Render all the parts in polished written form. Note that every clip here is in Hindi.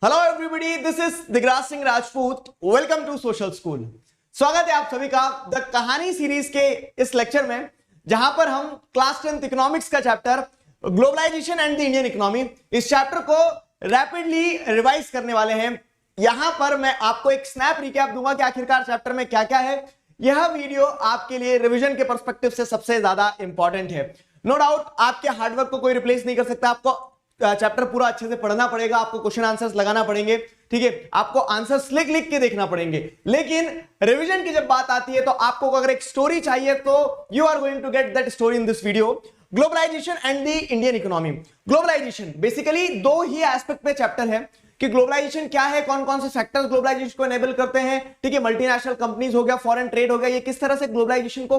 Hello everybody, this is Digraj Singh Rajput. Welcome to social school. स्वागत है आप सभी का द कहानी सीरीज के इस लेक्चर में, जहां पर हम क्लास 10th इकोनॉमिक्स का chapter globalisation and the Indian economy, इस चैप्टर को रैपिडली रिवाइज करने वाले हैं। यहां पर मैं आपको एक स्नैप रिकैप दूंगा कि आखिरकार चैप्टर में क्या क्या है। यह वीडियो आपके लिए रिवीजन के पर्सपेक्टिव से सबसे ज्यादा इंपॉर्टेंट है। नो डाउट आपके हार्डवर्क को कोई रिप्लेस नहीं कर सकता। आपको चैप्टर पूरा अच्छे से पढ़ना पड़ेगा, आपको क्वेश्चन आंसर्स लगाना पड़ेंगे, ठीक है, आपको आंसर्स लिख लिख के देखना पड़ेंगे। लेकिन रिवीजन की जब बात आती है तो आपको अगर एक स्टोरी चाहिए तो you are going to get that story in this video. Globalisation and the Indian economy. Globalisation basically दो ही एस्पेक्ट पे चैप्टर है कि ग्लोबलाइजेशन क्या है, कौन कौन से फैक्टर्स ग्लोबलाइजेशन को एनेबल करते हैं, ठीक है, मल्टीनेशनल कंपनीज हो गया, फॉरेन ट्रेड हो गया, ये किस तरह से ग्लोबलाइजेशन को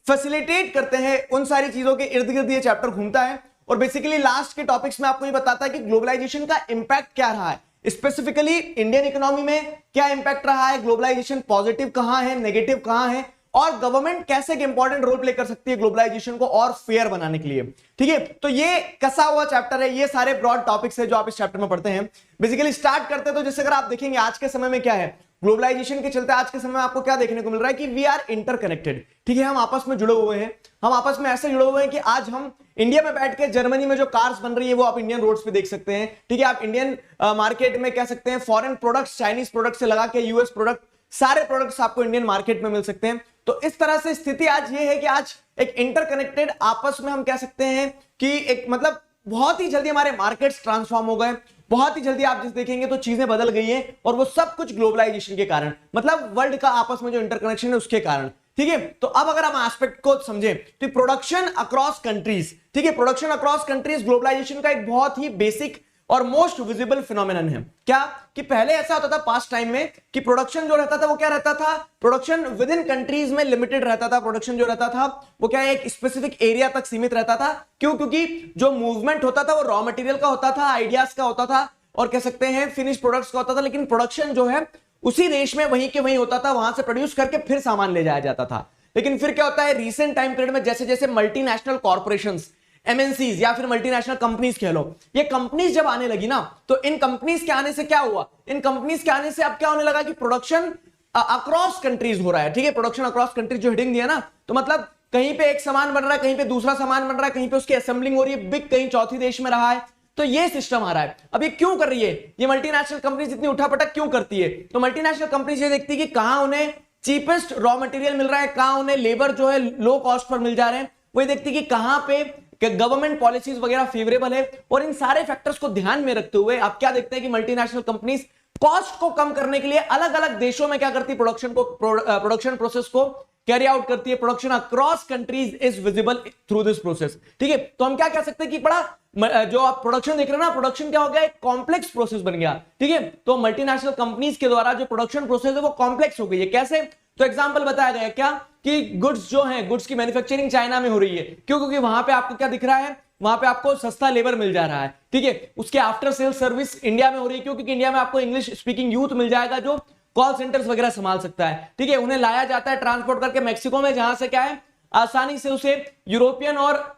फैसिलिटेट करते हैं, उन सारी चीजों के इर्द गिर्द ये चैप्टर घूमता है। और बेसिकली लास्ट के टॉपिक्स में आपको ये बताता है कि ग्लोबलाइजेशन का इंपैक्ट क्या रहा है, स्पेसिफिकली इंडियन इकोनॉमी में क्या इंपैक्ट रहा है, ग्लोबलाइजेशन पॉजिटिव कहां है, नेगेटिव कहां है, और गवर्नमेंट कैसे एक इंपॉर्टेंट रोल प्ले कर सकती है ग्लोबलाइजेशन को और फेयर बनाने के लिए, ठीक है। तो ये कसा हुआ चैप्टर है, ये सारे ब्रॉड टॉपिक्स है जो आप इस चैप्टर में पढ़ते हैं। बेसिकली स्टार्ट करते तो जैसे अगर आप देखेंगे आज के समय में क्या है, ग्लोबलाइजेशन के चलते आज के समय में आपको क्या देखने को मिल रहा है कि वी आर इंटरकनेक्टेड, ठीक है, हम आपस में जुड़े हुए हैं। हम आपस में ऐसे जुड़े हुए हैं कि आज हम इंडिया में बैठ के जर्मनी में जो कार्स बन रही है वो आप इंडियन रोड्स पे देख सकते हैं, ठीक है। आप इंडियन मार्केट में कह सकते हैं फॉरेन प्रोडक्ट्स, चाइनीज प्रोडक्ट से लगा के यूएस प्रोडक्ट, सारे प्रोडक्ट्स आपको इंडियन मार्केट में मिल सकते हैं। तो इस तरह से स्थिति आज ये है कि आज एक इंटरकनेक्टेड आपस में हम कह सकते हैं कि एक मतलब बहुत ही जल्दी हमारे मार्केट्स ट्रांसफॉर्म हो गए, बहुत ही जल्दी आप जिस देखेंगे तो चीजें बदल गई हैं, और वो सब कुछ ग्लोबलाइजेशन के कारण, मतलब वर्ल्ड का आपस में जो इंटरकनेक्शन है उसके कारण, ठीक है। तो अब अगर हम एस्पेक्ट को समझें तो प्रोडक्शन अक्रॉस कंट्रीज, ठीक है, प्रोडक्शन अक्रॉस कंट्रीज ग्लोबलाइजेशन का एक बहुत ही बेसिक और मोस्ट विजिबल फिनोमिनन है। क्या कि पहले ऐसा होता था पास्ट टाइम में कि प्रोडक्शन जो रहता था वो क्या रहता था, प्रोडक्शन विद इन कंट्रीज में लिमिटेड रहता था। प्रोडक्शन जो रहता था वो क्या है, एक स्पेसिफिक एरिया तक सीमित रहता था। क्यों? क्योंकि जो मूवमेंट होता था वो रॉ मटेरियल का होता था, आइडियाज का होता था, और कह सकते हैं फिनिश प्रोडक्ट्स का होता था। लेकिन प्रोडक्शन जो है उसी देश में वहीं के वहीं होता था, वहां से प्रोड्यूस करके फिर सामान ले जाया जाता था। लेकिन फिर क्या होता है, रीसेंट टाइम पीरियड में जैसे जैसे मल्टीनेशनल कॉर्पोरेशंस, एमएनसीज या फिर मल्टीनेशनल कंपनीज कह लो, ये कंपनीज जब आने लगी ना, तो इन कंपनीज के आने से क्या हुआ, इन कंपनीज के आने से अब क्या होने लगा कि प्रोडक्शन अक्रॉस कंट्रीज हो रहा है, ठीक है। प्रोडक्शन अक्रॉस कंट्रीज जो हेडिंग दिया ना, तो मतलब कहीं पे एक सामान बन रहा है, कहीं पे दूसरा सामान बन रहा है, कहीं पे उसकी असेंबलिंग हो रही है, बिग कहीं चौथी देश में रहा है। तो ये सिस्टम आ रहा है। अब ये क्यों कर रही है, ये मल्टीनेशनल कंपनीज इतनी उठापटक क्यों करती है? तो मल्टीनेशनल कंपनीज ये देखती है कि कहां उन्हें चीपेस्ट रॉ मटेरियल मिल रहा है, कहां उन्हें लेबर जो है लो कॉस्ट पर मिल जा रहे हैं, वो देखती है कि कहां पे गवर्नमेंट पॉलिसीज वगैरह फेवरेबल है। और इन सारे फैक्टर्स को ध्यान में रखते हुए आप क्या देखते हैं कि मल्टीनेशनल कंपनीज कॉस्ट को कम करने के लिए अलग अलग देशों में क्या करती है, प्रोडक्शन प्रोसेस को कैरी आउट करती है। Production across countries is visible through this process, ठीक है। तो हम क्या कह सकते हैं कि बड़ा जो आप प्रोडक्शन देख रहे हैं ना, प्रोडक्शन क्या हो गया, एक कॉम्प्लेक्स प्रोसेस बन गया, ठीक है। तो मल्टीनेशनल कंपनीज के द्वारा जो प्रोडक्शन प्रोसेस है वो कॉम्प्लेक्स हो गई है। कैसे? तो एग्जांपल बताया गया क्या कि गुड्स जो है, गुड्स की मैन्युफैक्चरिंग चाइना में हो रही है। क्यों? क्योंकि वहां पे आपको क्या दिख रहा है, वहां पे आपको सस्ता लेबर मिल जा रहा है, ठीक है। उसके आफ्टर सेल सर्विस इंडिया में हो रही है। क्यों? क्योंकि इंडिया में आपको इंग्लिश स्पीकिंग यूथ मिल जाएगा जो कॉल सेंटर्स वगैरह संभाल सकता है, ठीक है। उन्हें लाया जाता है ट्रांसपोर्ट करके मैक्सिको में, जहां से क्या है आसानी से उसे यूरोपियन और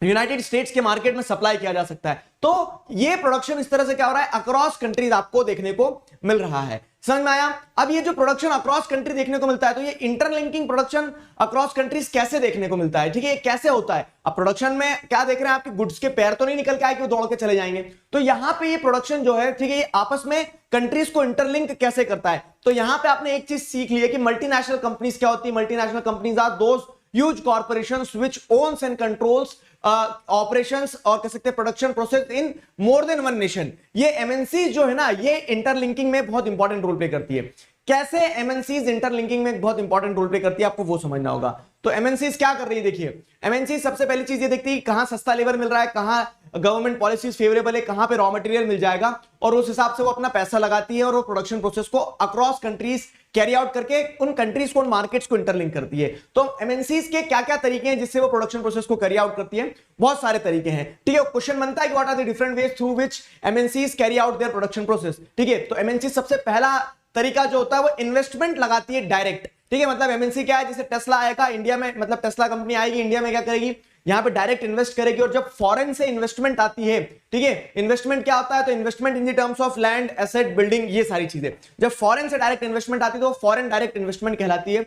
यूनाइटेड स्टेट्स के मार्केट में सप्लाई किया जा सकता है। तो ये प्रोडक्शन इस तरह से क्या हो रहा है, अक्रॉस कंट्रीज आपको देखने को मिल रहा है। समझ में आया? अब ये जो प्रोडक्शन अक्रॉस कंट्री देखने को मिलता है, तो ये इंटरलिंकिंग प्रोडक्शन अक्रॉस कंट्रीज कैसे देखने को मिलता है, ठीक है, ये कैसे होता है? अब प्रोडक्शन में क्या देख रहे हैं, आपके गुड्स के पैर तो नहीं निकल के आए कि वो दौड़ के चले जाएंगे। तो यहां पे ये प्रोडक्शन जो है, ठीक है, ये आपस में कंट्रीज को इंटरलिंक कैसे करता है। तो यहां पे आपने एक चीज सीख ली है कि मल्टीनेशनल कंपनीज क्या होती है। Multinational companies are those huge corporations which owns and controls operations और कह सकते हैं production process in more than one nation. ये एमएनसी जो है ना, ये इंटरलिंकिंग में बहुत इंपॉर्टेंट रोल प्ले करती है। कैसे एमएनसीज इंटरलिंकिंग में बहुत इंपॉर्टेंट रोल प्ले करती है, आपको वो समझना होगा। तो एमएनसीज क्या कर रही है, देखिए, एमएनसी सबसे पहली चीज ये देखती है कहां सस्ता लेबर मिल रहा है, कहां गवर्नमेंट पॉलिसीज फेवरेबल है, कहां पे रॉ मटेरियल मिल जाएगा, और उस हिसाब से वो अपना पैसा लगाती है और वो प्रोडक्शन प्रोसेस को अक्रॉस कंट्रीज कैरी आउट करके उन कंट्रीज को, उन मार्केट्स को इंटरलिंक करती है। तो एमएनसीज के क्या क्या तरीके हैं जिससे वो प्रोडक्शन प्रोसेस को कैरी आउट करती है? बहुत सारे तरीके हैं, ठीक है। क्वेश्चन बनता है कि what are the different ways through which MNCs carry out their production process, ठीक है। तो एमएनसी सबसे पहला तरीका जो होता है वो इन्वेस्टमेंट लगाती है डायरेक्ट, ठीक है। मतलब एमएनसी क्या है, जैसे टेस्ला आएगा इंडिया में, मतलब टेस्ला कंपनी आएगी इंडिया में, क्या करेगी, यहाँ पे डायरेक्ट इन्वेस्ट करेगी। और जब फॉरेन से इन्वेस्टमेंट आती है, ठीक है, इन्वेस्टमेंट क्या होता है, तो investment in the terms of land, asset, building, ये सारी चीजें जब फॉरेन से डायरेक्ट इन्वेस्टमेंट आती है तो फॉरेन डायरेक्ट इन्वेस्टमेंट कहलाती है।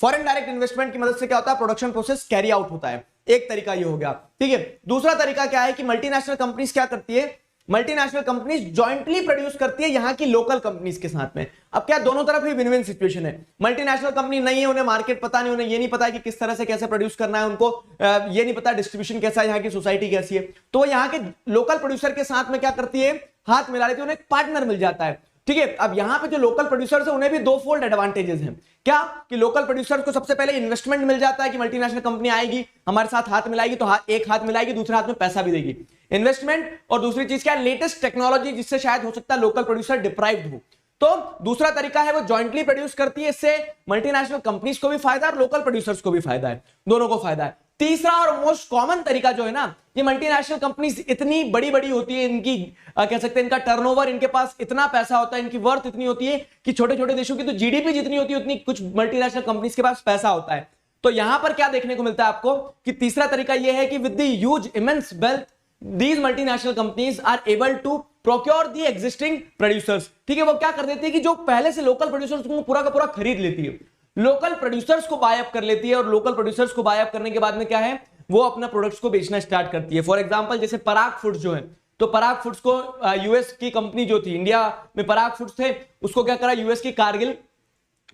फॉरेन डायरेक्ट इन्वेस्टमेंट की मदद से क्या होता है, प्रोडक्शन प्रोसेस कैरी आउट होता है। एक तरीका ये हो गया, ठीक है। दूसरा तरीका क्या है कि मल्टीनेशनल कंपनीज क्या करती है, मल्टीनेशनल कंपनीज जॉइंटली प्रोड्यूस करती है यहाँ की लोकल कंपनीज के साथ में। अब क्या दोनों तरफ ही विन विन सिचुएशन है। मल्टीनेशनल कंपनी नहीं है, उन्हें मार्केट पता नहीं, उन्हें ये नहीं पता है कि किस तरह से कैसे प्रोड्यूस करना है, उनको ये नहीं पता डिस्ट्रीब्यूशन कैसा है, यहाँ की सोसाइटी कैसी है, तो यहाँ के लोकल प्रोड्यूसर के साथ में क्या करती है, हाथ मिला लेती है, उन्हें एक पार्टनर मिल जाता है, ठीक है। अब यहां पे जो लोकल प्रोड्यूसर्स हैं उन्हें भी दो फोल्ड एडवांटेजेस हैं। क्या कि लोकल प्रोड्यूसर्स को सबसे पहले इन्वेस्टमेंट मिल जाता है कि मल्टीनेशनल कंपनी आएगी हमारे साथ हाथ मिलाएगी, तो एक हाथ मिलाएगी, दूसरे हाथ में पैसा भी देगी, इन्वेस्टमेंट। और दूसरी चीज क्या है, लेटेस्ट टेक्नोलॉजी, जिससे शायद हो सकता है लोकल प्रोड्यूसर डिप्राइव्ड हो। तो दूसरा तरीका है वो जॉइंटली प्रोड्यूस करती है, इससे मल्टीनेशनल कंपनीज को भी फायदा और लोकल प्रोड्यूसर्स को भी फायदा है, दोनों को फायदा है। तीसरा और मोस्ट कॉमन तरीका जो है ना, ये मल्टीनेशनल कंपनीज इतनी बड़ी बड़ी होती है, इनकी कह सकते हैं इनका टर्नओवर, इनके पास इतना पैसा होता है, इनकी वर्थ इतनी होती है कि छोटे छोटे देशों की तो जीडीपी जितनी होती है उतनी कुछ मल्टीनेशनल कंपनीज के पास पैसा होता है। तो यहां पर क्या देखने को मिलता है आपको कि तीसरा तरीका यह है कि with the huge immense wealth these multinational companies are able to procure the existing producers, ठीक है। वो क्या कर देती है कि जो पहले से लोकल प्रोड्यूसर्स को पूरा का पूरा खरीद लेती है, लोकल प्रोड्यूसर्स को बाय अप कर लेती है, और लोकल प्रोड्यूसर्स को बाय अप करने के बाद में क्या है, वो अपना प्रोडक्ट्स को बेचना स्टार्ट करती है। फॉर एग्जांपल जैसे पराग फूड्स जो है, तो पराग फूड्स को यूएस की कंपनी जो थी, इंडिया में पराग फूड्स थे, उसको क्या करा, यूएस की कारगिल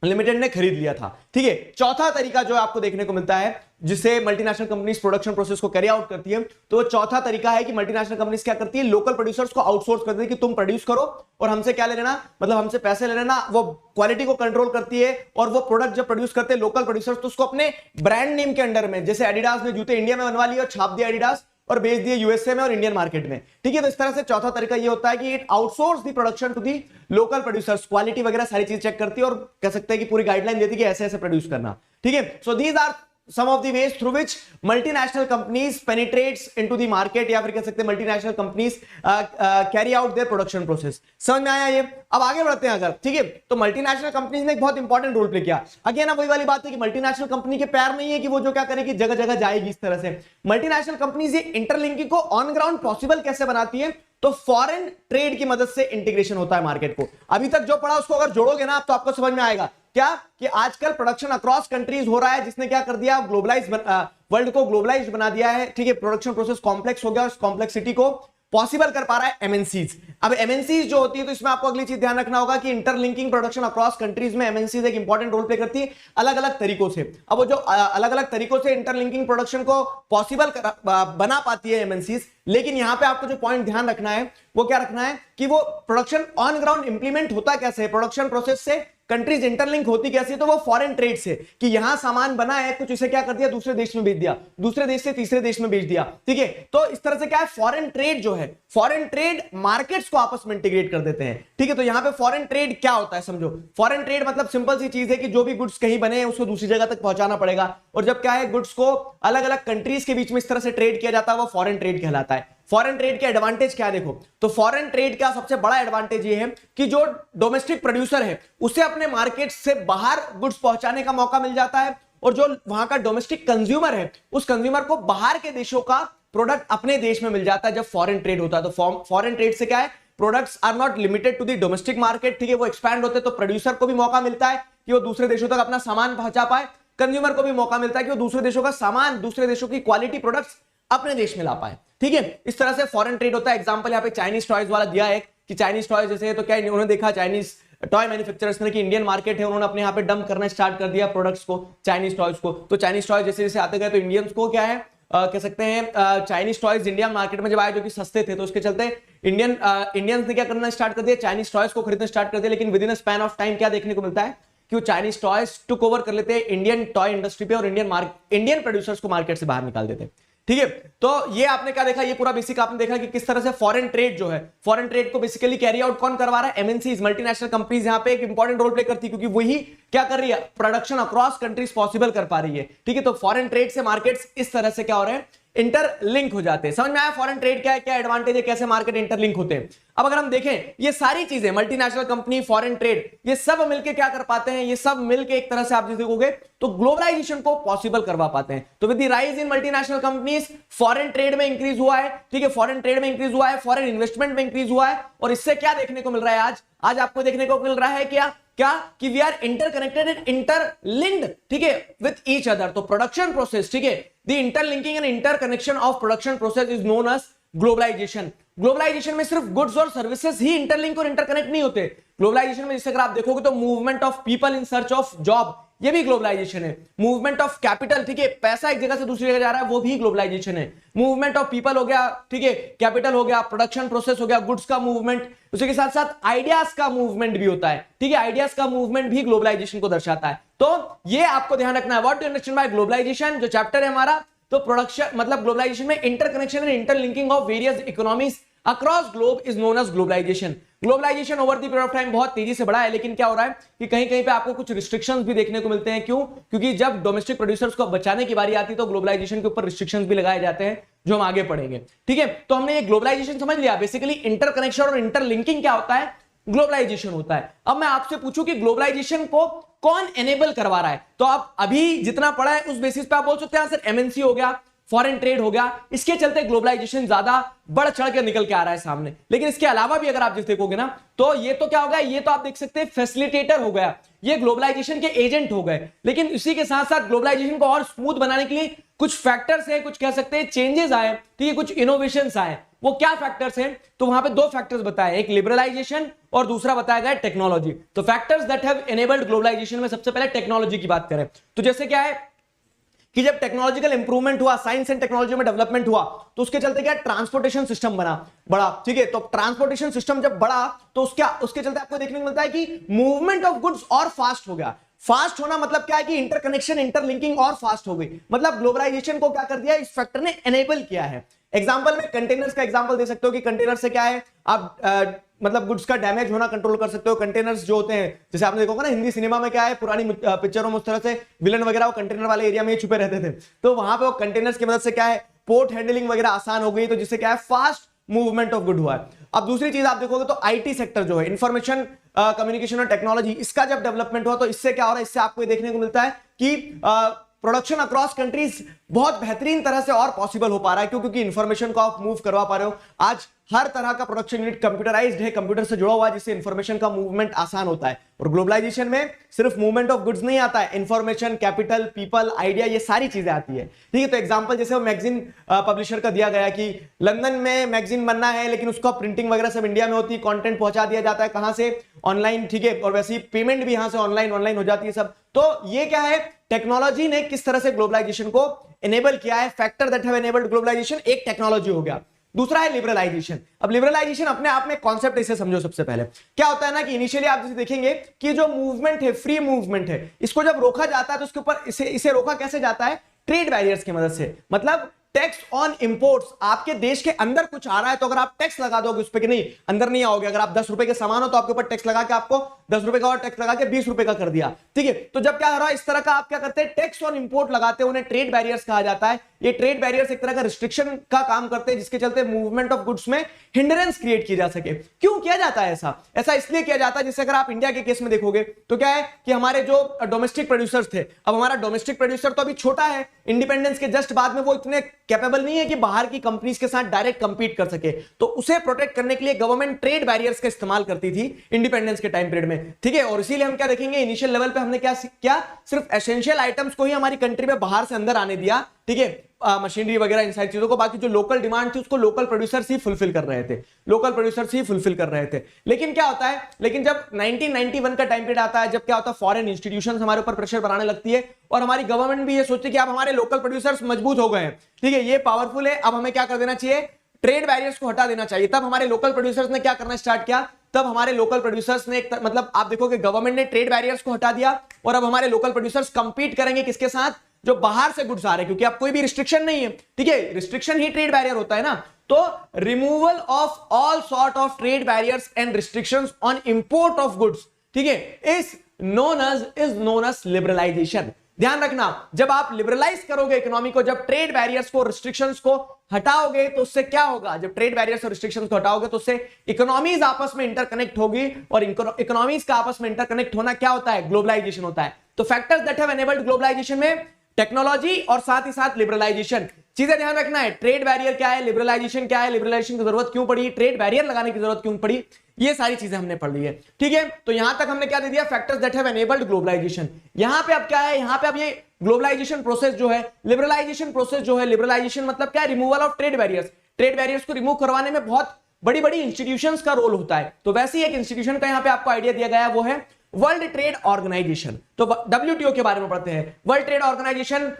लिमिटेड ने खरीद लिया था, ठीक है। चौथा तरीका जो आपको देखने को मिलता है जिससे मल्टीनेशनल कंपनीज प्रोडक्शन प्रोसेस को कैरी आउट करती है, तो वो चौथा तरीका है कि मल्टीनेशनल कंपनीज क्या करती है, लोकल प्रोड्यूसर्स को आउटसोर्स करती है कि तुम प्रोड्यूस करो और हमसे क्या ले लेना, मतलब हमसे पैसे ले लेना। वो क्वालिटी को कंट्रोल करती है और वो प्रोडक्ट जब प्रोड्यूस करते हैं लोकल प्रोड्यूसर्स, तो उसको अपने ब्रांड नेम के अंडर में, जैसे एडिडास ने जूते इंडिया में बनवा लिए और छाप दिया एडिडास और बेच दिए यूएसए में और इंडियन मार्केट में, ठीक है। तो इस तरह से चौथा तरीका ये होता है कि it outsource the production to the local producers, quality वगैरह सारी चीज चेक करती है और कह सकते हैं कि पूरी गाइडलाइन देती है कि ऐसे ऐसे प्रोड्यूस करना, ठीक है। So these are some of the ways through which multinational companies penetrates into the market, या फिर कह सकते हैं multinational companies carry out their production process। समझ में आया ये? अब आगे बढ़ते हैं अगर, ठीक है। तो मल्टीनेशनल कंपनीज ने एक बहुत इंपॉर्टेंट रोल प्ले किया। अगेन अब वही वाली बात है कि मल्टीनेशनल कंपनी के पैर नहीं है कि वो जो क्या करेगी, जगह जगह जाएगी इस तरह से। मल्टीनेशनल कंपनीज ये इंटरलिंकिंग को ऑन ग्राउंड पॉसिबल कैसे बनाती है, तो फॉरेन ट्रेड की मदद से इंटीग्रेशन होता है मार्केट को। अभी तक जो पढ़ा उसको अगर जोड़ोगे ना आप, तो आपको समझ में आएगा क्या कि आजकल प्रोडक्शन अक्रॉस कंट्रीज हो रहा है, जिसने क्या कर दिया, ग्लोबलाइज वर्ल्ड को ग्लोबलाइज्ड बना दिया है, ठीक है। प्रोडक्शन प्रोसेस कॉम्प्लेक्स हो गया, उस कॉम्प्लेक्सिटी को पॉसिबल कर पा रहा है एमएनसीज। अब एमएनसीज जो होती है, तो इसमें आपको अगली चीज ध्यान रखना होगा कि इंटरलिंकिंग प्रोडक्शन अक्रॉस कंट्रीज में एमएनसीज एक इंपॉर्टेंट रोल प्ले करती है अलग अलग तरीकों से। अब वो जो अलग अलग तरीकों से इंटरलिंकिंग प्रोडक्शन को पॉसिबल बना पाती है एमएनसीज, लेकिन यहां पे आपको जो पॉइंट ध्यान रखना है वो क्या रखना है कि वो प्रोडक्शन ऑन ग्राउंड इंप्लीमेंट होता कैसे है, प्रोडक्शन प्रोसेस से कंट्रीज इंटरलिंक होती कैसे है, तो वो फॉरेन ट्रेड से, कि यहां सामान बना है कुछ, इसे क्या कर दिया, दूसरे देश में बेच दिया, दूसरे देश से तीसरे देश में बेच दिया, ठीक है। तो इस तरह से क्या है, फॉरेन ट्रेड जो है, फॉरेन ट्रेड मार्केट्स को आपस में इंटीग्रेट कर देते हैं, ठीक है। तो यहां पे फॉरेन ट्रेड क्या होता है समझो, फॉरेन ट्रेड मतलब सिंपल सी चीज है कि जो भी गुड्स कहीं बने हैं उसको दूसरी जगह तक पहुंचाना पड़ेगा, और जब क्या है गुड्स को अलग अलग कंट्रीज के बीच में इस तरह से ट्रेड किया जाता है, वो फॉरेन ट्रेड कहलाता है। फॉरेन ट्रेड के एडवांटेज क्या है देखो, तो फॉरेन ट्रेड का सबसे बड़ा एडवांटेज ये है कि जो डोमेस्टिक प्रोड्यूसर है उसे अपने मार्केट से बाहर गुड्स पहुंचाने का मौका मिल जाता है, और जो वहां का डोमेस्टिक कंज्यूमर है उस कंज्यूमर को बाहर के देशों का प्रोडक्ट अपने देश में मिल जाता है जब फॉरेन ट्रेड होता है। तो फॉरेन ट्रेड से क्या है, products are not limited to the domestic market, ठीक है, वो एक्सपैंड होते हैं, तो प्रोड्यूसर को भी मौका मिलता है कि वो दूसरे देशों तक अपना सामान पहुंचा पाए, कंज्यूमर को भी मौका मिलता है कि वो दूसरे देशों का सामान, दूसरे देशों की क्वालिटी प्रोडक्ट्स अपने देश में ला पाए, ठीक है। इस तरह से फॉरेन ट्रेड होता है। एग्जांपल यहाँ पे चाइनीज टॉयज वाला दिया है कि चाइनीज टॉयज जैसे, तो क्या उन्होंने देखा चाइनीज टॉय मैन्युफैक्चरर्स ने कि इंडियन मार्केट है, उन्होंने अपने यहाँ पे डंप करना स्टार्ट कर दिया प्रोडक्ट्स को, चाइनीज टॉयज को। तो चाइनीज टॉयज जैसे जैसे आते गए तो इंडियंस को क्या है कह सकते हैं, चाइनीज टॉयज इंडियन मार्केट में जब आए जो कि सस्ते थे, तो उसके चलते इंडियंस ने क्या करना स्टार्ट कर दिया, चाइनीज टॉयज को खरीदना स्टार्ट कर दिया। लेकिन with in span of time क्या देखने को मिलता है कि वो चाइनीज टॉयज टुक ओवर कर लेते हैं इंडियन टॉय इंडस्ट्री पे, और इंडियन प्रोड्यूसर्स को मार्केट से बाहर निकाल देते हैं, ठीक है। तो ये आपने क्या देखा, ये पूरा बेसिक आपने देखा कि किस तरह से फॉरेन ट्रेड जो है, फॉरेन ट्रेड को बेसिकली कैरी आउट कौन करवा रहा है, एमएनसीज, मल्टीनेशनल कंपनीज यहां पे एक इंपॉर्टेंट रोल प्ले करती है, क्योंकि वही क्या कर रही है, प्रोडक्शन अक्रॉस कंट्रीज पॉसिबल कर पा रही है, ठीक है। तो फॉरेन ट्रेड से मार्केट्स इस तरह से क्या हो रहे हैं, इंटरलिंक हो जाते हैं। समझ में आया फॉरेन ट्रेड क्या है, क्या एडवांटेज है, कैसे मार्केट इंटरलिंक होते हैं। अब अगर हम देखें ये सारी चीजें, मल्टीनेशनल कंपनी, फॉरेन ट्रेड, ये सब मिलके क्या कर पाते हैं, ये सब मिलके एक तरह से आप देखोगे तो ग्लोबलाइजेशन को पॉसिबल करवा पाते हैं। तो with the rise in multinational companies foreign trade में इंक्रीज हुआ है, ठीक है, फॉरेन ट्रेड में इंक्रीज हुआ है, फॉरेन इन्वेस्टमेंट में इंक्रीज हुआ है, और इससे क्या देखने को मिल रहा है, आज आपको देखने को मिल रहा है क्या कि we are interconnected and interlinked, ठीक है, विद ईच अदर। तो प्रोडक्शन प्रोसेस, ठीक है, the interlinking and interconnection of production process is known as globalisation. Globalisation में सिर्फ गुड्स और सर्विसेज ही इंटरलिंक और इंटरकनेक्ट नहीं होते। ग्लोबलाइजेशन में जैसे अगर आप देखोगे तो movement of people in search of job, ये भी ग्लोबलाइजेशन है। मूवमेंट ऑफ कैपिटल, ठीक है, पैसा एक जगह से दूसरी जगह जा रहा है, वो भी ग्लोबलाइजेशन है। मूवमेंट ऑफ पीपल हो गया, ठीक है, कैपिटल हो गया, प्रोडक्शन प्रोसेस हो गया, गुड्स का मूवमेंट, उसी के साथ साथ आइडियाज का मूवमेंट भी होता है, ठीक है, आइडियाज का मूवमेंट भी ग्लोबलाइजेशन को दर्शाता है। तो ये आपको ध्यान रखना है। What do understand by globalisation, जो चैप्टर है हमारा, तो प्रोडक्शन मतलब ग्लोबलाइजेशन में interconnection and interlinking of various economies across globe is known as globalisation. Globalisation over the period of time बहुत तेजी से बढ़ा है, लेकिन क्या हो रहा है कि कहीं कहीं पे आपको कुछ रिस्ट्रिक्शंस भी देखने को मिलते हैं। क्यों? क्योंकि जब डोमेस्टिक प्रोड्यूसर्स को बचाने की बारी आती है तो ग्लोबलाइजेशन के ऊपर रिस्ट्रिक्शंस भी लगाए जाते हैं, जो हम आगे पढ़ेंगे, ठीक है। तो हमने ये ग्लोबलाइजेशन समझ लिया, बेसिकली इंटरकनेक्शन और इंटरलिंकिंग क्या होता है, ग्लोबलाइजेशन होता है। अब मैं आपसे पूछूं कि ग्लोबलाइजेशन को कौन एनेबल करवा रहा है, तो आप अभी जितना पढ़ा है उस बेसिस पे आप बोल सकते हैं सर एमएनसी हो गया, फॉरेन ट्रेड हो गया, इसके चलते ग्लोबलाइजेशन ज्यादा बढ़ चढ़ के निकल के आ रहा है सामने। लेकिन इसके अलावा भी अगर आप जिस देखोगे ना, तो ये तो क्या हो गया, ये तो आप देख सकते हैं फैसिलिटेटर हो गया, ये ग्लोबलाइजेशन के एजेंट हो गए। लेकिन इसी के साथ साथ ग्लोबलाइजेशन को और स्मूथ बनाने के लिए कुछ फैक्टर्स हैं, कुछ कह सकते हैं चेंजेस आए, ठीक है, कुछ इनोवेशंस आए। वो क्या फैक्टर्स हैं, तो वहां पे दो फैक्टर्स बताए, एक लिबरलाइजेशन और दूसरा बताया गया टेक्नोलॉजी। तो factors that have enabled globalisation में सबसे पहले टेक्नोलॉजी की बात करें तो जैसे क्या है कि जब टेक्नोलॉजिकल इंप्रूवमेंट हुआ, साइंस एंड टेक्नोलॉजी में डेवलपमेंट हुआ, तो उसके चलते क्या ट्रांसपोर्टेशन सिस्टम बड़ा, ठीक है। तो ट्रांसपोर्टेशन सिस्टम जब बढ़ा तो उसके चलते आपको देखने को मिलता है कि मूवमेंट ऑफ गुड्स और फास्ट हो गया। फास्ट होना मतलब क्या है कि इंटरकनेक्शन, इंटरलिंकिंग और फास्ट हो गई। मतलब ग्लोबलाइजेशन को क्या कर दिया, इस फैक्टर ने एनेबल किया है। एग्जांपल में कंटेनर्स का एग्जांपल दे सकते हो कि कंटेनर से क्या है आप मतलब गुड्स का डैमेज होना कंट्रोल कर सकते हो। कंटेनर्स जो होते हैं, जैसे आपने देखोगे ना हिंदी सिनेमा में क्या है, पुरानी पिक्चरों में उस तरह से विलन वगैरह वो कंटेनर वाले एरिया में ही छुपे रहते थे, तो वहां पे वो कंटेनर्स की मदद से क्या है पोर्ट हैंडलिंग वगैरह आसान हो गई, तो जिससे क्या है फास्ट मूवमेंट ऑफ गुड हुआ है। अब दूसरी चीज आप देखोगे तो आईटी सेक्टर जो है, इंफॉर्मेशन कम्युनिकेशन और टेक्नोलॉजी, इसका जब डेवलपमेंट हुआ तो इससे क्या हो रहा है, इससे आपको देखने को मिलता है कि प्रोडक्शन अक्रॉस कंट्रीज बहुत बेहतरीन तरह से और पॉसिबल हो पा रहा है। क्योंकि इंफॉर्मेशन को आप मूव करवा पा रहे हो। आज हर तरह का प्रोडक्शन यूनिट कंप्यूटराइज्ड है, कंप्यूटर से जुड़ा हुआ है, जिससे इंफॉर्मेशन का मूवमेंट आसान होता है। और ग्लोबलाइजेशन में सिर्फ मूवमेंट ऑफ गुड्स नहीं आता है, इंफॉर्मेशन, कैपिटल, पीपल, आइडिया, ये सारी चीजें आती है, ठीक है। तो एग्जांपल जैसे वो मैगजीन पब्लिशर का दिया गया कि लंदन में मैगजीन बनना है, लेकिन उसका प्रिंटिंग वगैरह सब इंडिया में होती है, कंटेंट पहुंचा दिया जाता है कहां से, ऑनलाइन, ठीक है। और वैसे ही पेमेंट भी यहां से ऑनलाइन हो जाती है सब। तो ये क्या है, टेक्नोलॉजी ने किस तरह से ग्लोबलाइजेशन को एनेबल किया है। Factor that have enabled globalisation, एक टेक्नोलॉजी हो गया। दूसरा है लिबरलाइजेशन। अब लिबरलाइजेशन अपने आप में कॉन्सेप्ट इसे समझो। सबसे पहले क्या होता है ना कि इनिशियली आप जैसे देखेंगे कि जो मूवमेंट है, फ्री मूवमेंट है, इसको जब रोका जाता है तो उसके ऊपर इसे रोका कैसे जाता है, ट्रेड बैरियर्स की मदद से। मतलब टैक्स ऑन इंपोर्ट्स, आपके देश के अंदर कुछ आ रहा है तो अगर आप टैक्स लगा दोगे उस पर कि नहीं अंदर नहीं आओगे, अगर आप 10 रुपए के सामान हो तो आपके ऊपर टैक्स लगा के आपको 10 रुपए का और टैक्स लगा के 20 रुपए का कर दिया, ठीक है। तो जब क्या हो रहा है, इस तरह का आप क्या करते हैं, टैक्स ऑन इंपोर्ट लगाते हैं, उन्हें ट्रेड बैरियर्स कहा जाता है। ये ट्रेड बैरियर्स एक तरह का रिस्ट्रिक्शन का काम करते हैं, जिसके चलते मूवमेंट ऑफ गुड्स में हिंड्रेंस क्रिएट की जा सके। क्यों किया जाता है ऐसा इसलिए किया जाता है, जैसे अगर आप इंडिया के केस में देखोगे तो क्या है कि हमारे जो डोमेस्टिक प्रोड्यूसर्स थे, अब हमारा डोमेस्टिक प्रोड्यूसर तो अभी छोटा है, इंडिपेंडेंस के जस्ट बाद में वो इतने कैपेबल नहीं है कि बाहर की कंपनीज के साथ डायरेक्ट कंपीट कर सके। तो उसे प्रोटेक्ट करने के लिए गवर्नमेंट ट्रेड बैरियर्स का इस्तेमाल करती थी इंडिपेंडेंस के टाइम पीरियड में, ठीक है। और इसीलिए हम क्या देखेंगे, इनिशियल लेवल पे हमने क्या सिर्फ एसेंशियल आइटम्स को ही हमारी कंट्री में बाहर से अंदर आने दिया, ठीक है, मशीनरी वगैरह इन सारी चीजों को। बाकी जो लोकल डिमांड थी उसको लोकल प्रोड्यूसर्स ही फुलफिल कर रहे थे, लेकिन क्या होता है, लेकिन जब 1991 का टाइम पीरियड आता है, जब क्या होता है फॉरेन इंस्टीट्यूशंस हमारे ऊपर प्रेशर बनाने लगती है और हमारी गवर्नमेंट भी ये सोचती है कि अब हमारे लोकल प्रोड्यूसर्स मजबूत हो गए हैं, ठीक है, ये पावरफुल है, अब हमें क्या कर देना चाहिए, ट्रेड बैरियर्स को हटा देना चाहिए। तब हमारे लोकल प्रोड्यूसर्स ने क्या करना स्टार्ट किया, तब हमारे लोकल प्रोड्यूसर्स ने मतलब आप देखोगे गवर्नमेंट ने ट्रेड बैरियर्स को हटा दिया और अब हमारे लोकल प्रोड्यूसर्स कंपीट करेंगे किसके साथ, जो बाहर से गुड्स आ रहे हैं, क्योंकि अब कोई भी रिस्ट्रिक्शन नहीं है, ठीक है, रिस्ट्रिक्शन ही ट्रेड बैरियर होता है ना। तो removal of all sort of trade barriers and restrictions on import of goods, ठीक है, इज नोन एज लिबरलाइजेशन। ध्यान रखना, जब आप लिबरलाइज करोगे इकोनॉमी को, जब ट्रेड बैरियर्स को, रिस्ट्रिक्शंस को हटाओगे, तो उससे क्या होगा, जब ट्रेड बैरियर्स और रिस्ट्रिक्शंस को हटाओगे तो उससे इकोनॉमीज आपस में इंटरकनेक्ट होगी, और इकोनॉमीज का आपस में इंटरकनेक्ट होना क्या होता है, ग्लोबलाइजेशन होता है। तो factors that have enabled globalisation में टेक्नोलॉजी और साथ ही साथ लिबरलाइजेशन, चीजें ध्यान रखना है। ट्रेड बैरियर क्या है, लिबरलाइजेशन क्या है, लिबरलाइजेशन की जरूरत क्यों पड़ी, ट्रेड बैरियर लगाने की जरूरत क्यों पड़ी, ये सारी चीजें हमने पढ़ ली है। ठीक है, तो यहां तक हमने क्या दे दिया, factors that have enabled globalisation. यहां पे अब क्या है, यहां पे अब ये ग्लोबलाइजेशन प्रोसेस जो है, लिबरलाइजेशन प्रोसेस जो है, लिबरलाइजेशन मतलब क्या है, removal of trade barriers. Trade barriers को रिमूव करवाने में बहुत बड़ी बड़ी इंस्टीट्यूशंस का रोल होता है। तो वैसे ही एक इंस्टीट्यूशन का यहां पे आपको आइडिया दिया गया है, वो है वर्ल्ड ट्रेड ऑर्गेनाइजेशन। तो WTO के बारे में पढ़ते हैं। World Trade Organisation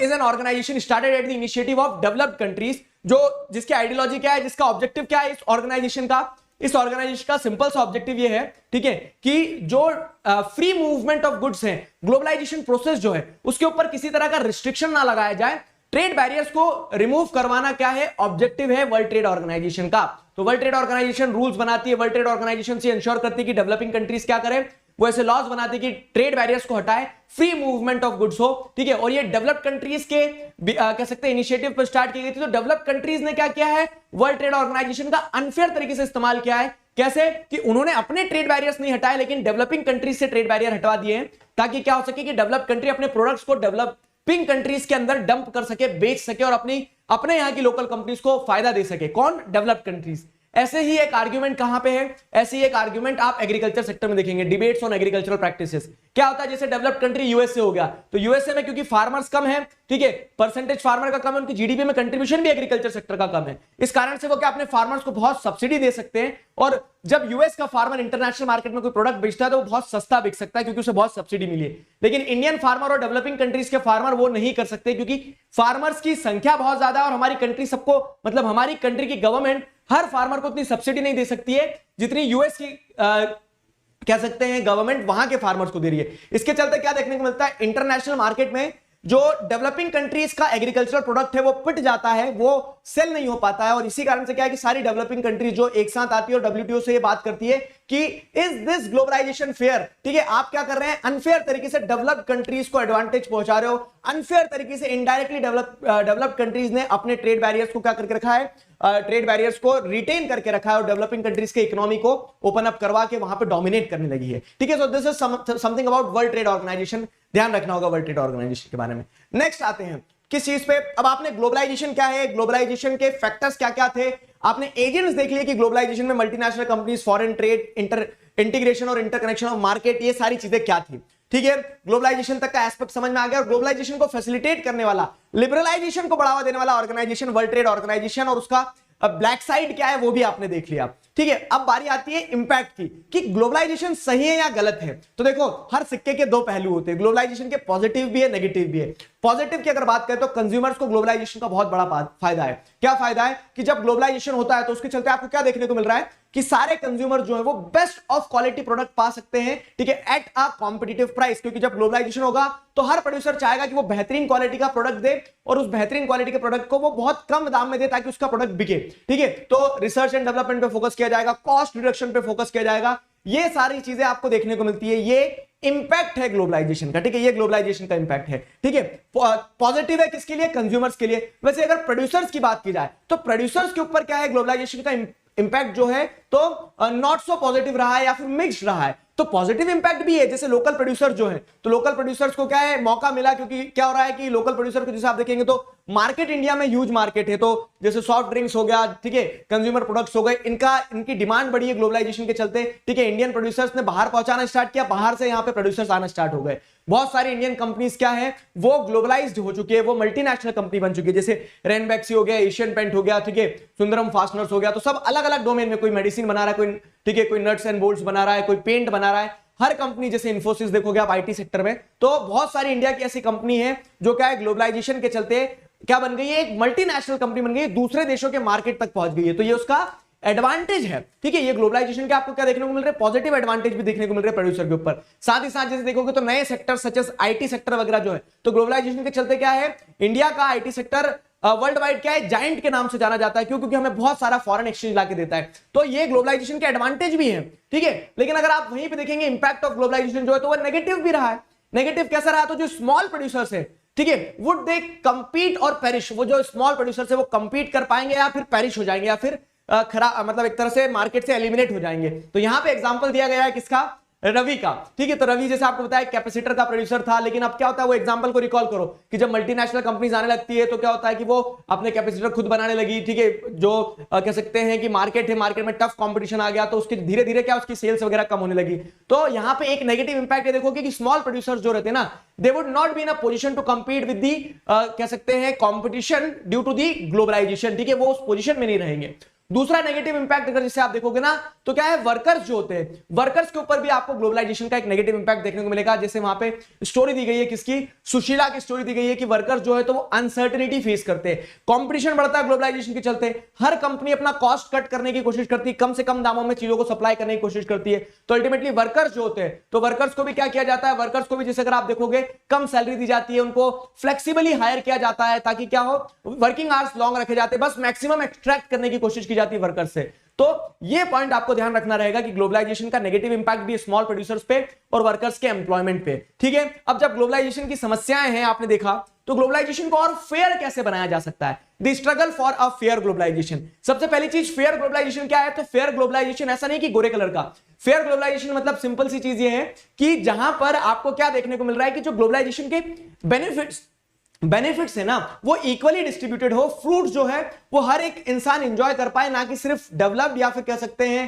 is an organisation started at the initiative of developed countries, जो जिसकी आइडियोलॉजी क्या है, जिसका ऑब्जेक्टिव क्या है इस ऑर्गेनाइजेशन का, इस ऑर्गेनाइजेशन का सिंपल सा ऑब्जेक्टिव ये है, ठीक है, कि जो फ्री मूवमेंट ऑफ गुड्स है, ग्लोबलाइजेशन प्रोसेस जो है उसके ऊपर किसी तरह का रिस्ट्रिक्शन ना लगाया जाए, ट्रेड बैरियर्स को रिमूव करवाना क्या है, ऑब्जेक्टिव है वर्ल्ड ट्रेड ऑर्गेनाइजेशन का। तो वर्ल्ड ट्रेड ऑर्गेनाइजेशन रूल्स बनाती है, वर्ल्ड ट्रेड ऑर्गेनाइजेशन से इंश्योर करती है कि डेवलपिंग कंट्रीज क्या करें, वो ऐसे लॉज बनाते हैं कि ट्रेड बैरियर्स को हटाए, फ्री मूवमेंट ऑफ गुड्स हो। ठीक है, और ये डेवलप्ड कंट्रीज के कह सकते हैं इनिशिएटिव पर स्टार्ट की गई थी। तो डेवलप्ड कंट्रीज ने क्या किया है, वर्ल्ड ट्रेड ऑर्गेनाइजेशन का अनफेयर तरीके से इस्तेमाल किया है। कैसे कि उन्होंने अपने ट्रेड बैरियर्स नहीं हटाए, लेकिन डेवलपिंग कंट्रीज से ट्रेड बैरियर हटवा दिए हैं, ताकि क्या हो सके कि डेवलप्ड कंट्री अपने प्रोडक्ट्स को डेवलपिंग कंट्रीज के अंदर डंप कर सके, बेच सके, और अपने यहां की लोकल कंपनीज को फायदा दे सके। कौन, डेवलप्ड कंट्रीज। ऐसे ही एक आर्ग्यूमेंट कहां पे है, ऐसे ही एक आर्ग्यूमेंट आप एग्रीकल्चर सेक्टर में देखेंगे, डिबेट्स ऑन एग्रीकल्चरल प्रैक्टिसेस। क्या होता है, जैसे डेवलप्ड कंट्री यूएसए हो गया, तो यूएसए में क्योंकि फार्मर्स कम है, ठीक है, परसेंटेज फार्मर का कम है, उनकी जीडीपी में कंट्रीब्यूशन भी एग्रीकल्चर सेक्टर का कम है, इस कारण से वो क्या अपने फार्मर्स को बहुत सब्सिडी दे सकते हैं, और जब यूएस का फार्मर इंटरनेशनल मार्केट में कोई प्रोडक्ट बेचता है तो वो बहुत सस्ता बिक सकता है, क्योंकि उसे बहुत सब्सिडी मिली है। लेकिन इंडियन फार्मर और डेवलपिंग कंट्रीज के फार्मर वो नहीं कर सकते, क्योंकि फार्मर्स की संख्या बहुत ज्यादा है, और हमारी कंट्री सबको, मतलब हमारी कंट्री की गवर्नमेंट हर फार्मर को उतनी सब्सिडी नहीं दे सकती है जितनी यूएस की कह सकते हैं गवर्नमेंट वहां के फार्मर्स को दे रही है। इसके चलते क्या देखने को मिलता है, इंटरनेशनल मार्केट में जो डेवलपिंग कंट्रीज का एग्रीकल्चरल प्रोडक्ट है वो पिट जाता है, वो सेल नहीं हो पाता है, और इसी कारण से क्या है कि सारी डेवलपिंग कंट्रीज जो एक साथ आती है और WTO से ये बात करती है कि इज दिस ग्लोबलाइजेशन फेयर। ठीक है, आप क्या कर रहे हैं, अनफेयर तरीके से डेवलप्ड कंट्रीज को एडवांटेज पहुंचा रहे हो, अनफेयर तरीके से इनडायरेक्टली डेवलप्ड कंट्रीज ने अपने ट्रेड बैरियर्स को क्या करके रखा है, ट्रेड बैरियर्स को रिटेन करके रखा है, और डेवलपिंग कंट्रीज के इकोनॉमी को ओपन अप करवा के वहां पे डोमिनेट करने लगी है। ठीक है, so this is something about World Trade Organisation, ध्यान रखना होगा वर्ल्ड ट्रेड ऑर्गेनाइजेशन के बारे में। नेक्स्ट आते हैं किस चीज पे, अब आपने ग्लोबलाइजेशन क्या है, ग्लोबलाइजेशन के फैक्टर्स क्या क्या थे, आपने एजेंट्स देख लिए कि ग्लोबलाइजेशन में multinational companies, foreign trade, integration और इंटरकनेक्शन ऑफ मार्केट, ये सारी चीजें क्या थी। ठीक है, ग्लोबलाइजेशन तक का एस्पेक्ट समझ में आ गया, और ग्लोबलाइजेशन को फैसिलिटेट करने वाला, लिबरलाइजेशन को बढ़ावा देने वाला ऑर्गेनाइजेशन वर्ल्ड ट्रेड ऑर्गेनाइजेशन, और उसका ब्लैक साइड क्या है वो भी आपने देख लिया। ठीक है, अब बारी आती है इंपैक्ट की, कि ग्लोबलाइजेशन सही है या गलत है। तो देखो, हर सिक्के के दो पहलू होते हैं, ग्लोबलाइजेशन के पॉजिटिव भी है, नेगेटिव भी है। पॉजिटिव की अगर बात करें तो कंज्यूमर्स को ग्लोबलाइजेशन का बहुत बड़ा फायदा है। क्या फायदा है कि जब ग्लोबलाइजेशन होता है तो उसके चलते आपको क्या देखने को मिल रहा है कि सारे कंज्यूमर जो है वो बेस्ट ऑफ क्वालिटी प्रोडक्ट पा सकते हैं, ठीक है, एट अ कॉम्पिटिटिव प्राइस। क्योंकि जब ग्लोबलाइजेशन होगा तो हर प्रोड्यूसर चाहेगा कि वो बेहतरीन क्वालिटी का प्रोडक्ट दे, और उस बेहतरीन क्वालिटी के प्रोडक्ट को वो बहुत कम दाम में दे, ताकि उसका प्रोडक्ट बिके। ठीक है, तो रिसर्च एंड डेवलपमेंट पे फोकस किया जाएगा, कॉस्ट रिडक्शन पे फोकस किया जाएगा, ये सारी चीजें आपको देखने को मिलती है। ये इंपैक्ट है ग्लोबलाइजेशन का। ठीक है, ये ग्लोबलाइजेशन का इंपैक्ट है। ठीक है, पॉजिटिव है किसके लिए, कंज्यूमर्स के लिए। वैसे अगर प्रोड्यूसर्स की बात की जाए तो प्रोड्यूसर्स के ऊपर क्या है, ग्लोबलाइजेशन का इंपैक्ट जो है तो नॉट सो पॉजिटिव रहा है, या फिर मिक्स्ड रहा है। तो पॉजिटिव इंपैक्ट भी है, जैसे लोकल प्रोड्यूसर जो है, तो लोकल प्रोड्यूसर्स को क्या है, मौका मिला, क्योंकि क्या हो रहा है कि लोकल प्रोड्यूसर को जैसे आप देखेंगे तो मार्केट इंडिया में ह्यूज मार्केट है, तो जैसे सॉफ्ट ड्रिंक्स हो गया, ठीक है, कंज्यूमर प्रोडक्ट्स हो गए, इनकी डिमांड बढ़ी है ग्लोबलाइजेशन के चलते। ठीक है, इंडियन प्रोड्यूसर्स ने बाहर पहुंचाना स्टार्ट किया, बाहर से यहाँ पे प्रोड्यूसर्स आना स्टार्ट हो गए। बहुत सारी इंडियन कंपनीज क्या है, वो ग्लोबलाइज्ड हो चुकी है, वो मल्टीनेशनल कंपनी बन चुकी है, जैसे रेनबैक्सी हो गया, एशियन पेंट हो गया, ठीक है, सुंदरम फास्टनर्स हो गया। तो सब अलग अलग डोमेन में, कोई मेडिसिन बना रहा है, कोई ठीक है, कोई नट्स एंड बोल्ट्स बना रहा है, कोई पेंट बना रहा है। हर कंपनी, जैसे इन्फोसिस देखोगे आप आईटी सेक्टर में, तो बहुत सारी इंडिया की ऐसी कंपनी है जो क्या है, ग्लोबलाइजेशन के चलते क्या बन गई है, एक मल्टीनेशनल कंपनी बन गई है, दूसरे देशों के मार्केट तक पहुंच गई है। तो ये उसका एडवांटेज है। ठीक है, ये ग्लोबलाइजेशन के आपको क्या देखने को मिल रहे हैं, पॉजिटिव एडवांटेज भी देखने को मिल रहे हैं प्रोड्यूसर के ऊपर। साथ ही साथ जैसे देखोगे तो नए sector such as IT sector वगैरह जो है, तो ग्लोबलाइजेशन के चलते क्या है, इंडिया का आईटी सेक्टर वर्ल्ड वाइड क्या है, जायंट के नाम से जाना जाता है। क्यों? क्योंकि हमें बहुत सारा फॉरेन एक्सचेंज लाके देता है। तो ये ग्लोबलाइजेशन के एडवांटेज भी है। ठीक है, लेकिन अगर आप वहीं पे देखेंगे इंपैक्ट ऑफ ग्लोबलाइजेशन जो है, तो वो नेगेटिव भी रहा है। नेगेटिव कैसा रहा? तो जो स्मॉल प्रोड्यूसर्स है, ठीक है, वुड दे कंपीट और पेरिश, वो जो स्मॉल प्रोड्यूसर्स है वो कंपीट कर पाएंगे या फिर पेरिश हो जाएंगे या फिर खराब, मतलब एक तरह से मार्केट से एलिमिनेट हो जाएंगे। तो यहां पे एग्जांपल दिया गया है किसका? रवि का, ठीक है। तो रवि जैसे आपको बताया कैपेसिटर का प्रोड्यूसर था, लेकिन अब क्या होता है, वो एग्जांपल को रिकॉल करो कि जब मल्टीनेशनल कंपनीज आने लगती है तो क्या होता है कि वो अपने कैपेसिटर खुद बनाने लगी, ठीक है। जो कह सकते हैं कि मार्केट है, मार्केट में टफ कंपटीशन आ गया तो उसके धीरे धीरे क्या उसकी सेल्स वगैरह कम होने लगी। तो यहां पे एक नेगेटिव इंपैक्ट है, देखो कि स्मॉल प्रोड्यूसर्स जो रहते हैं ना, they would not be in a position to compete with the कह सकते हैं competition due to the globalisation, ठीक है, वो उस पोजीशन में नहीं रहेंगे। दूसरा नेगेटिव इंपैक्ट अगर जिसे आप देखोगे ना तो क्या है, वर्कर्स जो होते हैं, वर्कर्स के ऊपर भी आपको ग्लोबलाइजेशन का एक नेगेटिव इंपैक्ट देखने को मिलेगा। जैसे वहां पे स्टोरी दी गई है किसकी? सुशीला की स्टोरी दी गई है कि वर्कर्स जो है तो वो अनसर्टेनिटी फेस करते हैं, कंपटीशन बढ़ता है ग्लोबलाइजेशन के चलते, हर कंपनी अपना कॉस्ट कट करने की कोशिश करती है, कम से कम दामों में चीजों को सप्लाई करने की कोशिश करती है। तो अल्टीमेटली वर्कर्स जो होते हैं, तो वर्कर्स को भी क्या किया जाता है, वर्कर्स को भी जैसे अगर आप देखोगे कम सैलरी दी जाती है, उनको फ्लेक्सिबली हायर किया जाता है ताकि क्या हो, वर्किंग आवर्स लॉन्ग रखे जाते हैं, बस मैक्सिमम एक्सट्रैक्ट करने की कोशिश की जाती है वर्कर्स से। तो ये पॉइंट आपको ध्यान रखना रहेगा कि ग्लोबलाइजेशन का नेगेटिव इंपैक्ट भी स्मॉल प्रोड्यूसर्स पे और वर्कर्स के एम्प्लॉयमेंट पे, ठीक है। अब जब ग्लोबलाइजेशन की समस्याएं हैं आपने देखा, तो ग्लोबलाइजेशन को और फेयर कैसे बनाया जा सकता है? The struggle for a fair globalisation. सबसे पहली चीज, फेयर ग्लोबलाइजेशन क्या है? तो फेयर ग्लोबलाइजेशन ऐसा नहीं कि गोरे कलर का, फेयर ग्लोबलाइजेशन मतलब सिंपल सी चीज ये है कि जहां पर आपको क्या देखने को मिल रहा है कि जो ग्लोबलाइजेशन के बेनिफिट्स है ना वो इक्वली डिस्ट्रीब्यूटेड हो, फ्रूट जो है वो हर एक इंसान एंजॉय कर पाए, ना कि सिर्फ डेवलप्ड या फिर कह सकते हैं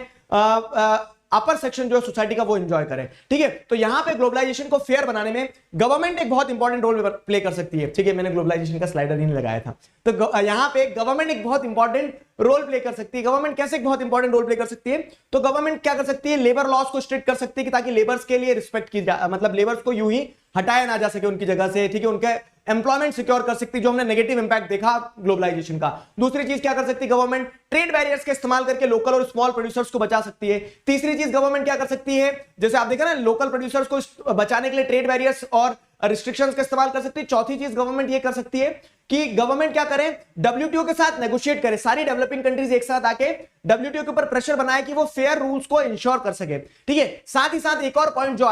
अपर सेक्शन जो सोसाइटी का वो एंजॉय करे, ठीक है। तो यहां पे ग्लोबलाइजेशन को फेयर बनाने में गवर्नमेंट एक बहुत इंपॉर्टेंट रोल प्ले कर सकती है, ठीक है। मैंने ग्लोबलाइजेशन का स्लाइडर ही नहीं लगाया था, तो यहां पे गवर्नमेंट एक बहुत इंपॉर्टेंट रोल प्ले कर सकती है। गवर्नमेंट कैसे एक बहुत इंपॉर्टेंट रोल प्ले कर सकती है? तो गवर्नमेंट क्या कर सकती है, लेबर लॉस को स्ट्रिक्ट कर सकती है कि ताकि लेबर्स के लिए रिस्पेक्ट की जाए, मतलब लेबर्स को यूं ही हटाया ना जा सके उनकी जगह से, ठीक है। उनके एम्प्लॉयमेंट सिक्योर कर सकती है, जो हमने नेगेटिव इंपैक्ट देखा ग्लोबलाइजेशन का। दूसरी चीज क्या कर सकती है गवर्नमेंट? ट्रेड बैरियर्स का इस्तेमाल करके लोकल और स्मॉल प्रोड्यूसर्स को बचा सकती है। तीसरी चीज गवर्नमेंट क्या कर सकती है, जैसे आप देखा ना, लोकल प्रोड्यूसर्स को बचाने के लिए ट्रेड बैरियर्स और रिस्ट्रिक्शंस का इस्तेमाल कर सकती है। चौथी चीज गवर्नमेंट ये कर सकती है कि गवर्नमेंट क्या करे, डब्ल्यूटीओ के साथ नेगोशिएट करे, सारी डेवलपिंग कंट्रीज एक साथ आके डब्ल्यूटीओ के ऊपर प्रेशर बनाए कि वो फेयर रूल्स को इंश्योर कर सके, ठीक है। साथ ही साथ एक और पॉइंट जो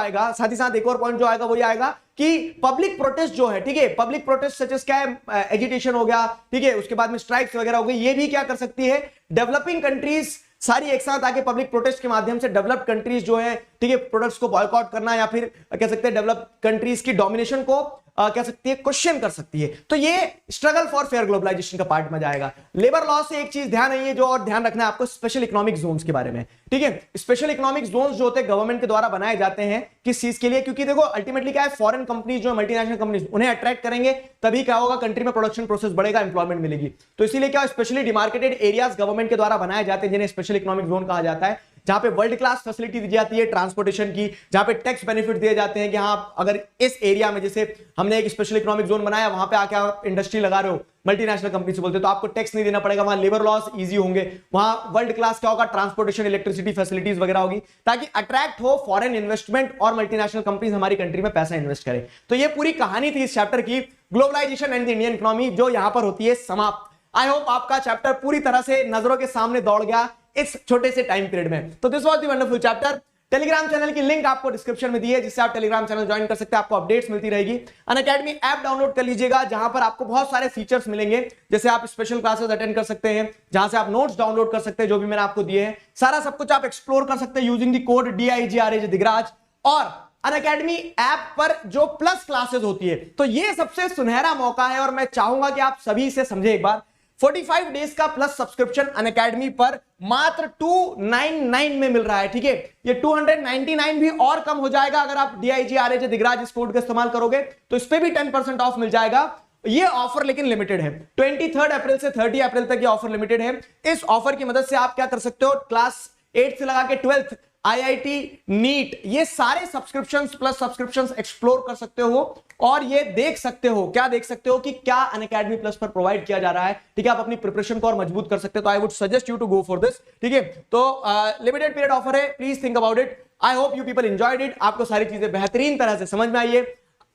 आएगा, वो ये आएगा कि पब्लिक प्रोटेस्ट जो है, ठीक है, पब्लिक प्रोटेस्ट सच एज क्या है, एजिटेशन हो गया, ठीक है, उसके बाद में स्ट्राइक्स वगैरह हो गई, ये भी क्या कर सकती है, डेवलपिंग कंट्रीज सारी एक साथ आके पब्लिक प्रोटेस्ट के माध्यम से डेवलप्ड कंट्रीज जो है, ठीक है, प्रोडक्ट्स को बॉयकॉट करना या फिर कह सकते हैं डेवलप्ड कंट्रीज की डोमिनेशन को कह सकती है क्वेश्चन कर सकती है। तो ये स्ट्रगल फॉर फेयर ग्लोबलाइजेशन का पार्ट में जाएगा। लेबर लॉ से एक चीज ध्यान नहीं है जो और ध्यान रखना है आपको, स्पेशल इकोनॉमिक जोन्स के बारे में, ठीक है। स्पेशल इकोनॉमिक जोन्स जो होते हैं गवर्नमेंट के द्वारा बनाए जाते हैं किस चीज के लिए? क्योंकि देखो अल्टीमेटली क्या है, फॉरेन कंपनीज जो मल्टीनेशनल कंपनीज उन्हें अट्रैक्ट करेंगे तभी क्या होगा, कंट्री में प्रोडक्शन प्रोसेस बढ़ेगा, इंप्लॉयमेंट मिलेगी। तो इसीलिए क्या स्पेशली डिमार्केटेड एरियाज गवर्नमेंट के द्वारा बनाए जाते हैं जिन्हें स्पेशल इकोनॉमिक जोन कहा जाता है, जहां पे वर्ल्ड क्लास फैसिलिटी दी जाती है ट्रांसपोर्टेशन की, जहां पे टैक्स बेनिफिट दिए जाते हैं कि हाँ अगर इस एरिया में, जैसे हमने एक स्पेशल इकोनॉमिक जोन बनाया, वहां पे आके आप इंडस्ट्री लगा रहे हो, मल्टीनेशनल कंपनी से बोलते हो, तो आपको टैक्स नहीं देना पड़ेगा, वहां लेबर लॉस इजी होंगे, वहां वर्ल्ड क्लास क्या होगा, ट्रांसपोर्टेशन, इलेक्ट्रिसिटी फैसिलिटीज वगैरह होगी, ताकि अट्रैक्ट हो फॉरेन इन्वेस्टमेंट और मल्टीनेशनल कंपनीज हमारी कंट्री में पैसा इन्वेस्ट करें। तो ये पूरी कहानी थी इस चैप्टर की, globalisation and the Indian economy, जो यहां पर होती है समाप्त। आई होप आपका चैप्टर पूरी तरह से नजरों के सामने दौड़ गया इस छोटे से टाइम पीरियड में। तो this was the wonderful chapter. Telegram channel की लिंक आपको डिस्क्रिप्शन में दी है, जिससे आप टेलीग्राम चैनल ज्वाइन कर सकते हैं, आपको अपडेट्स मिलती रहेगी। अनअकैडमी ऐप डाउनलोड कर लीजिएगा, जहां पर आपको बहुत सारे फीचर्स मिलेंगे, जैसे आप स्पेशल क्लासेस अटेंड कर सकते हैं, जहां से आप नोट्स डाउनलोड कर सकते हैं जो भी मैंने आपको दिए हैं, सारा सब कुछ आप एक्सप्लोर कर सकते हैं using the code DIGRAJ Digraj. और अनअकैडमी ऐप पर जो प्लस क्लासेस होती है, तो ये सबसे सुनहरा मौका है और मैं चाहूंगा कि आप सभी इसे समझे एक बार। 45 डेज का प्लस सब्सक्रिप्शन अनअकैडमी पर मात्र 299 में मिल रहा है, ठीक है। ये 299 भी और कम हो जाएगा अगर आप DIGRAJ दिगराज इस कोड का इस्तेमाल करोगे, तो इस पे भी 10% ऑफ मिल जाएगा। ये ऑफर लेकिन लिमिटेड है, 23 अप्रैल से 30 अप्रैल तक ये ऑफर लिमिटेड है। इस ऑफर की मदद से आप क्या कर सकते हो, क्लास 8 से लगा के 12th, IIT, नीट, ये सारे सब्सक्रिप्शंस प्लस सब्सक्रिप्शंस एक्सप्लोर कर सकते हो और ये देख सकते हो, क्या देख सकते हो कि क्या अनअकैडमी प्लस पर प्रोवाइड किया जा रहा है, ठीक है। आप अपनी प्रिपरेशन को और मजबूत कर सकते हो, तो I would suggest you to go for this, ठीक है। तो लिमिटेड पीरियड ऑफर है, please think about it. I hope you people enjoyed it, आपको सारी चीजें बेहतरीन तरह से समझ में आई है।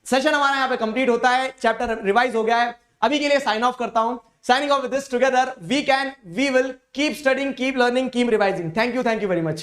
सेशन हमारा यहाँ पे कंप्लीट होता है, चैप्टर रिवाइज हो गया है, अभी के लिए साइन ऑफ करता हूं। Signing off with this, together we can, we will keep studying, keep learning, keep revising. Thank you very much.